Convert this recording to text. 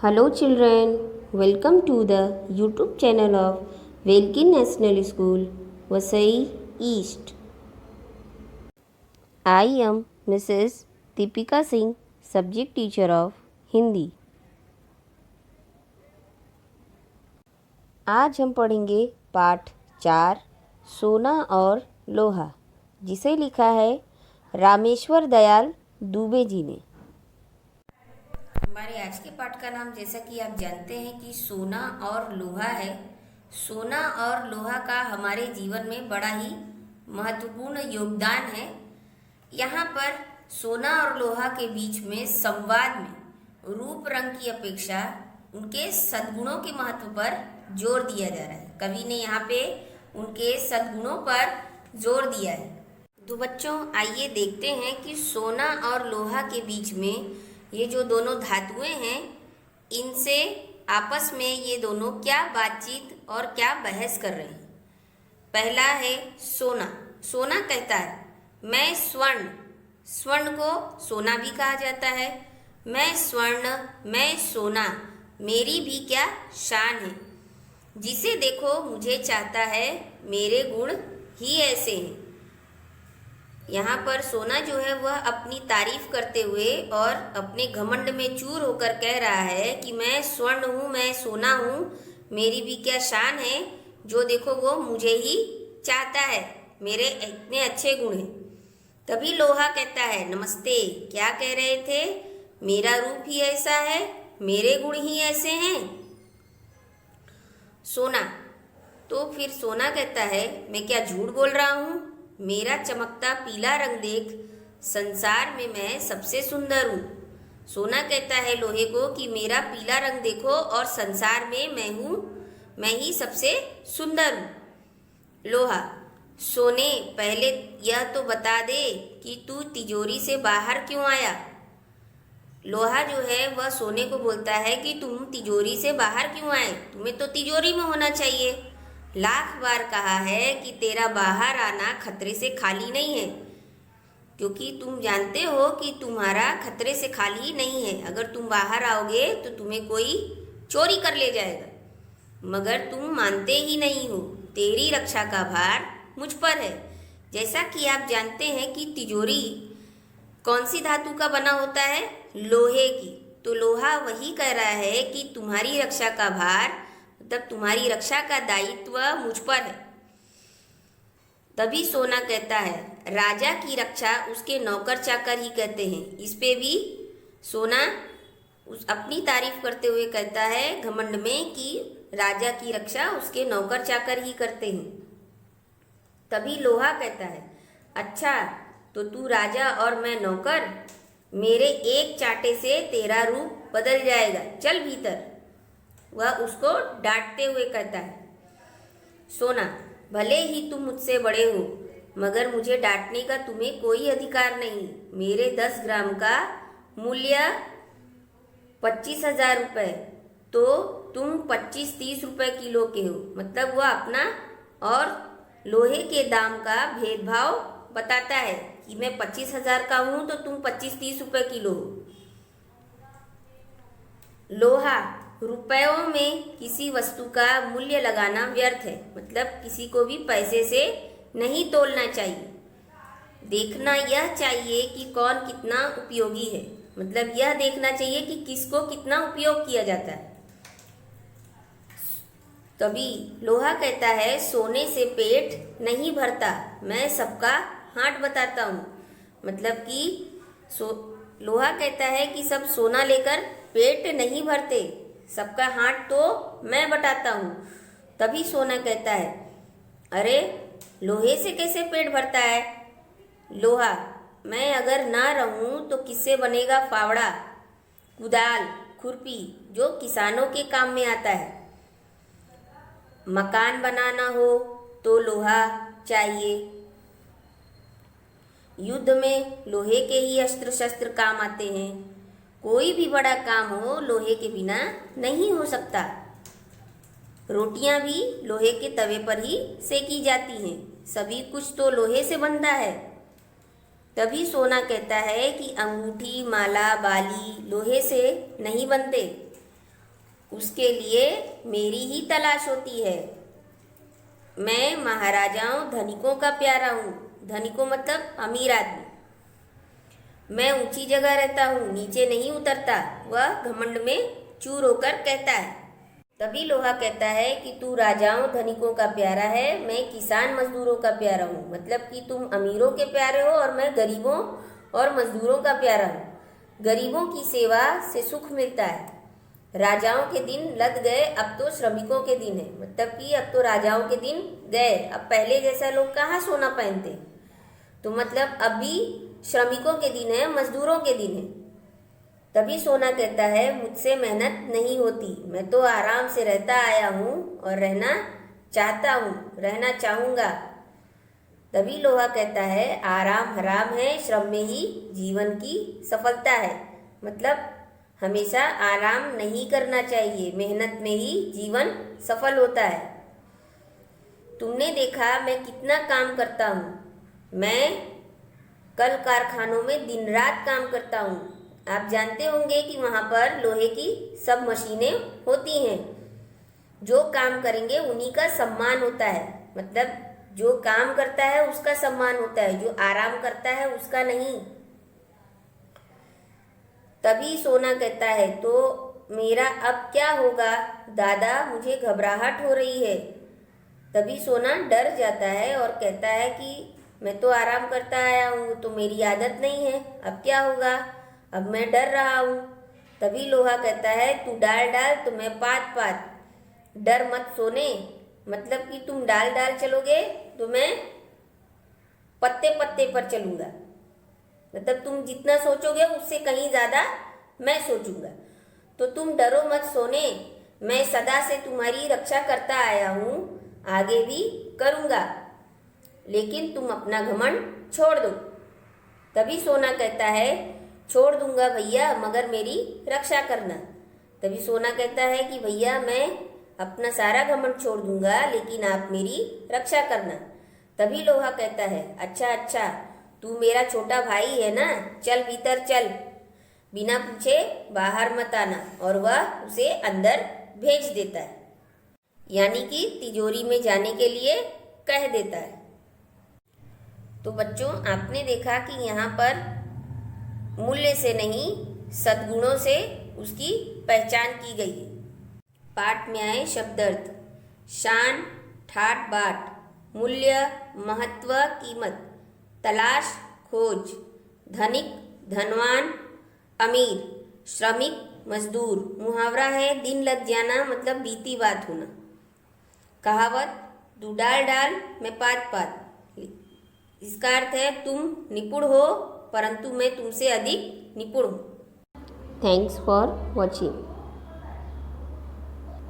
Hello children, welcome to the YouTube channel of Velkin National School, Vasai East. I am Mrs. Deepika Singh, subject teacher of Hindi. आज हम पढ़ेंगे पाठ 4 सोना और लोहा, जिसे लिखा है रामेश्वर दयाल दुबे जी ने। हमारे आज के पाठ का नाम, जैसा कि आप जानते हैं, कि सोना और लोहा है। सोना और लोहा का हमारे जीवन में बड़ा ही महत्वपूर्ण योगदान है। यहाँ पर सोना और लोहा के बीच में संवाद में रूप रंग की अपेक्षा उनके सद्गुणों के महत्व पर जोर दिया जा रहा है। कवि ने यहाँ पे उनके सद्गुणों पर जोर दिया है। तो बच्चों, आइए देखते हैं कि सोना और लोहा के बीच में ये जो दोनों धातुएं हैं, इनसे आपस में ये दोनों क्या बातचीत और क्या बहस कर रहे हैं। पहला है सोना। सोना कहता है मैं स्वर्ण। स्वर्ण को सोना भी कहा जाता है। मैं स्वर्ण, मैं सोना, मेरी भी क्या शान है। जिसे देखो मुझे चाहता है, मेरे गुण ही ऐसे हैं। यहाँ पर सोना जो है वह अपनी तारीफ करते हुए और अपने घमंड में चूर होकर कह रहा है कि मैं स्वर्ण हूँ, मैं सोना हूँ, मेरी भी क्या शान है। जो देखो वो मुझे ही चाहता है, मेरे इतने अच्छे गुण हैं। तभी लोहा कहता है नमस्ते। क्या कह रहे थे? मेरा रूप ही ऐसा है, मेरे गुण ही ऐसे हैं। सोना तो फिर सोना कहता है मैं क्या झूठ बोल रहा हूँ। मेरा चमकता पीला रंग देख, संसार में मैं सबसे सुंदर हूँ। सोना कहता है लोहे को कि मेरा पीला रंग देखो और संसार में मैं ही सबसे सुंदर हूँ। लोहा, सोने पहले यह तो बता दे कि तू तिजोरी से बाहर क्यों आया। लोहा जो है वह सोने को बोलता है कि तुम तिजोरी से बाहर क्यों आए, तुम्हें तो तिजोरी में होना चाहिए। लाख बार कहा है कि तेरा बाहर आना खतरे से खाली नहीं है, क्योंकि तुम जानते हो कि तुम्हारा खतरे से खाली नहीं है। अगर तुम बाहर आओगे तो तुम्हें कोई चोरी कर ले जाएगा, मगर तुम मानते ही नहीं हो। तेरी रक्षा का भार मुझ पर है। जैसा कि आप जानते हैं कि तिजोरी कौन सी धातु का बना होता है? लोहे की। तो लोहा वही कह रहा है कि तुम्हारी रक्षा का भार, तब तुम्हारी रक्षा का दायित्व मुझ पर है। तभी सोना कहता है राजा की रक्षा उसके नौकर चाकर ही कहते हैं। इस पे भी सोना अपनी तारीफ करते हुए कहता है घमंड में कि राजा की रक्षा उसके नौकर चाकर ही करते हैं। तभी लोहा कहता है अच्छा, तो तू राजा और मैं नौकर, मेरे एक चाटे से तेरा रूप बदल जाएगा, चल भीतर। वह उसको डांटते हुए कहता है सोना, भले ही तुम मुझसे बड़े हो, मगर मुझे डांटने का तुम्हें कोई अधिकार नहीं। मेरे 10 ग्राम का मूल्य 25,000 रुपये, तो तुम 25-30 रुपये किलो के हो। मतलब वह अपना और लोहे के दाम का भेदभाव बताता है कि मैं 25,000 का हूँ तो तुम 25-30 रुपये किलो हो। लोहा, रुपयों में किसी वस्तु का मूल्य लगाना व्यर्थ है। मतलब किसी को भी पैसे से नहीं तोलना चाहिए। देखना यह चाहिए कि कौन कितना उपयोगी है। मतलब यह देखना चाहिए कि किसको कितना उपयोग किया जाता है। तभी लोहा कहता है सोने से पेट नहीं भरता, मैं सबका हाट बताता हूँ। मतलब कि लोहा कहता है कि सब सोना लेकर पेट नहीं भरते, सबका हाथ तो मैं बटाता हूँ। तभी सोना कहता है अरे, लोहे से कैसे पेट भरता है? लोहा, मैं अगर ना रहूँ तो किससे बनेगा फावड़ा, कुदाल, खुरपी, जो किसानों के काम में आता है। मकान बनाना हो तो लोहा चाहिए। युद्ध में लोहे के ही अस्त्र शस्त्र काम आते हैं। कोई भी बड़ा काम हो लोहे के बिना नहीं हो सकता। रोटियां भी लोहे के तवे पर ही सेकी जाती हैं। सभी कुछ तो लोहे से बनता है। तभी सोना कहता है कि अंगूठी, माला, बाली लोहे से नहीं बनते। उसके लिए मेरी ही तलाश होती है। मैं महाराजाओं धनिकों का प्यारा हूँ। धनिकों मतलब अमीर आदमी। मैं ऊंची जगह रहता हूँ, नीचे नहीं उतरता, वह घमंड में चूर होकर कहता है। तभी लोहा कहता है कि तू राजाओं धनिकों का प्यारा है, मैं किसान मजदूरों का प्यारा हूँ। मतलब कि तुम अमीरों के प्यारे हो और मैं गरीबों और मजदूरों का प्यारा हूँ। गरीबों की सेवा से सुख मिलता है। राजाओं के दिन लद गए, अब तो श्रमिकों के दिन है। मतलब कि अब तो राजाओं के दिन गए, अब पहले जैसा लोग कहाँ सोना पहनते। तो मतलब अभी श्रमिकों के दिन है, मजदूरों के दिन है। तभी सोना कहता है मुझसे मेहनत नहीं होती, मैं तो आराम से रहता आया हूँ और रहना चाहता हूँ, रहना चाहूँगा। तभी लोहा कहता है आराम हराम है, श्रम में ही जीवन की सफलता है। मतलब हमेशा आराम नहीं करना चाहिए, मेहनत में ही जीवन सफल होता है। तुमने देखा मैं कितना काम करता हूँ। मैं कल कारखानों में दिन रात काम करता हूँ। आप जानते होंगे कि वहाँ पर लोहे की सब मशीनें होती हैं। जो काम करेंगे उन्हीं का सम्मान होता है। मतलब जो काम करता है उसका सम्मान होता है, जो आराम करता है उसका नहीं। तभी सोना कहता है तो मेरा अब क्या होगा दादा, मुझे घबराहट हो रही है। तभी सोना डर जाता है और कहता है कि मैं तो आराम करता आया हूँ, तो मेरी आदत नहीं है, अब क्या होगा, अब मैं डर रहा हूँ। तभी लोहा कहता है तू डाल डाल तो मैं पात पात, डर मत सोने। मतलब कि तुम डाल डाल चलोगे तो मैं पत्ते पत्ते पर चलूँगा। मतलब तुम जितना सोचोगे उससे कहीं ज़्यादा मैं सोचूंगा। तो तुम डरो मत सोने, मैं सदा से तुम्हारी रक्षा करता आया हूँ, आगे भी करूँगा, लेकिन तुम अपना घमंड छोड़ दो। तभी सोना कहता है छोड़ दूंगा भैया, मगर मेरी रक्षा करना। तभी सोना कहता है कि भैया मैं अपना सारा घमंड छोड़ दूंगा, लेकिन आप मेरी रक्षा करना। तभी लोहा कहता है अच्छा अच्छा, तू मेरा छोटा भाई है ना, चल भीतर चल, बिना पूछे बाहर मत आना। और वह उसे अंदर भेज देता है, यानी कि तिजोरी में जाने के लिए कह देता है। तो बच्चों आपने देखा कि यहाँ पर मूल्य से नहीं सद्गुणों से उसकी पहचान की गई है। पाठ में आए शब्दार्थ शान, ठाट बाट, मूल्य, महत्व, कीमत, तलाश, खोज, धनिक, धनवान, अमीर, श्रमिक, मजदूर। मुहावरा है दिन लग जाना, मतलब बीती बात होना। कहावत तू डाल डाल मैं पात पात, इसका अर्थ है तुम निपुण हो परंतु मैं तुमसे अधिक निपुण हूँ। Thanks for watching.